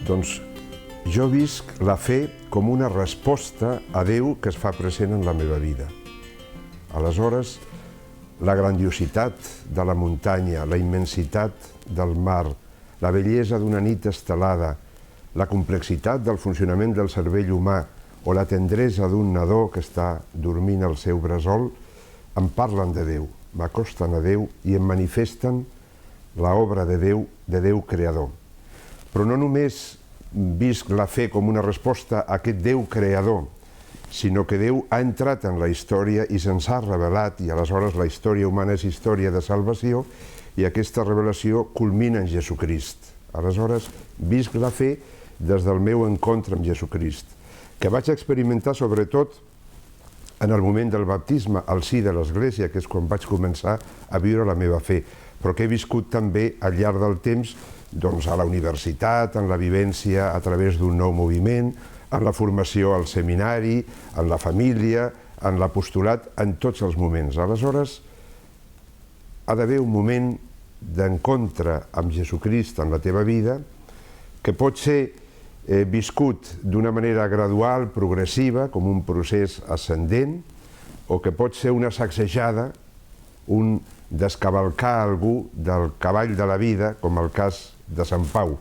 Doncs jo visc la fe com una resposta a Déu que es fa present en la meva vida. Aleshores, la grandiositat de la muntanya, la immensitat del mar, la bellesa d'una nit estelada, la complexitat del funcionament del cervell humà o la tendresa d'un nadó que està dormint al seu bressol, em parlen de Déu, m'acosten a Déu i em manifesten l'obra de Déu creador. Però no només visc la fe com una resposta a aquest Déu creador, sinó que Déu ha entrat en la història i se'ns ha revelat, i aleshores la història humana és història de salvació, i aquesta revelació culmina en Jesucrist. Aleshores, visc la fe des del meu encontre amb Jesucrist, que vaig experimentar sobretot en el moment del baptisme, al si de l'Església, que és quan vaig començar a viure la meva fe, però que he viscut també al llarg del temps a la universitat, en la vivència a través d'un nou moviment, en la formació al seminari, en la família, en l'apostolat, en tots els moments. Aleshores, ha d'haver un moment d'encontre amb Jesucrist en la teva vida que pot ser viscut d'una manera gradual, progressiva, com un procés ascendent, o que pot ser una sacsejada, un descavalcar algú del cavall de la vida, com el cas de Sant Pau.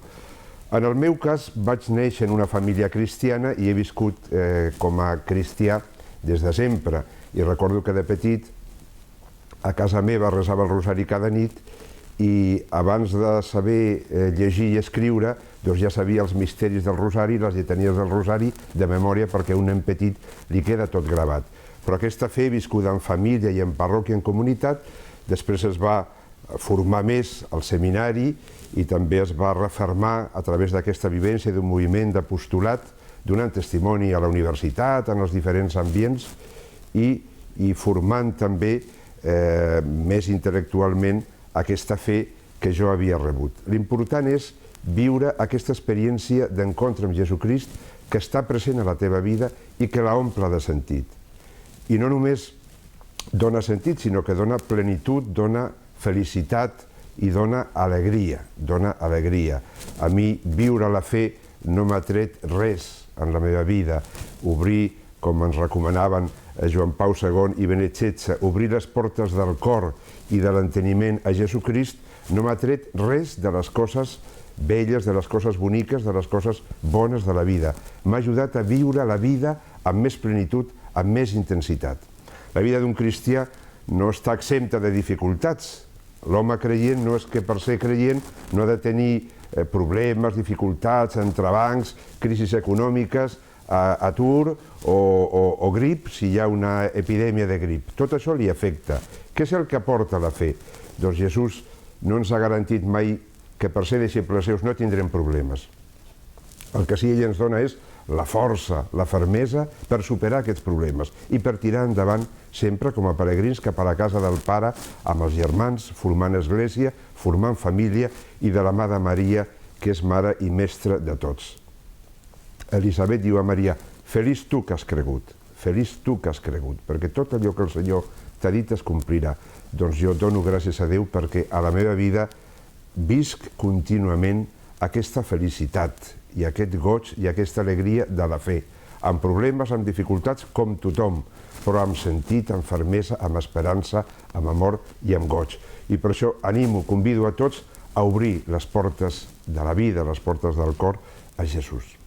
En el meu cas, vaig néixer en una família cristiana i he viscut com a cristià des de sempre. I recordo que de petit a casa meva resava el rosari cada nit i abans de saber llegir i escriure ja sabia els misteris del rosari i les lletanies del rosari de memòria perquè a un nen petit li queda tot gravat. Però aquesta fe viscuda en família i en parròquia, en comunitat, després es va formar més al seminari i també es va refermar a través d'aquesta vivència d'un moviment d'apostolat, donant testimoni a la universitat, en els diferents ambients i formant també més intel·lectualment aquesta fe que jo havia rebut. L'important és viure aquesta experiència d'encontre amb Jesucrist que està present a la teva vida i que la omple de sentit. I no només dona sentit, sinó que dona plenitud, dona felicitat i dona alegria, A mi viure la fe no m'ha tret res en la meva vida. Obrir, com ens recomanaven Joan Pau II i Benet XVI, obrir les portes del cor i de l'enteniment a Jesucrist no m'ha tret res de les coses belles, de les coses boniques, de les coses bones de la vida. M'ha ajudat a viure la vida amb més plenitud, amb més intensitat. La vida d'un cristià no està exempta de dificultats. L'home creient no és que per ser creient no ha de tenir problemes, dificultats, entrebancs, crisis econòmiques, atur o grip, si hi ha una epidèmia de grip. Tot això li afecta. Què és el que aporta la fe? Doncs Jesús no ens ha garantit mai que per ser deixebles seus no tindrem problemes. El que sí ell ens dona és la força, la fermesa per superar aquests problemes i per tirar endavant sempre com a peregrins cap a la casa del Pare amb els germans, formant església, formant família i de la mà de Maria, que és mare i mestra de tots. Elisabet diu a Maria: feliç tu que has cregut, perquè tot allò que el Senyor t'ha dit es complirà. Doncs jo dono gràcies a Déu perquè a la meva vida visc contínuament aquesta felicitat i aquest goig i aquesta alegria de la fe, amb problemes, amb dificultats, com tothom, però amb sentit, amb fermesa, amb esperança, amb amor i amb goig. I per això animo, convido a tots a obrir les portes de la vida, les portes del cor, a Jesús.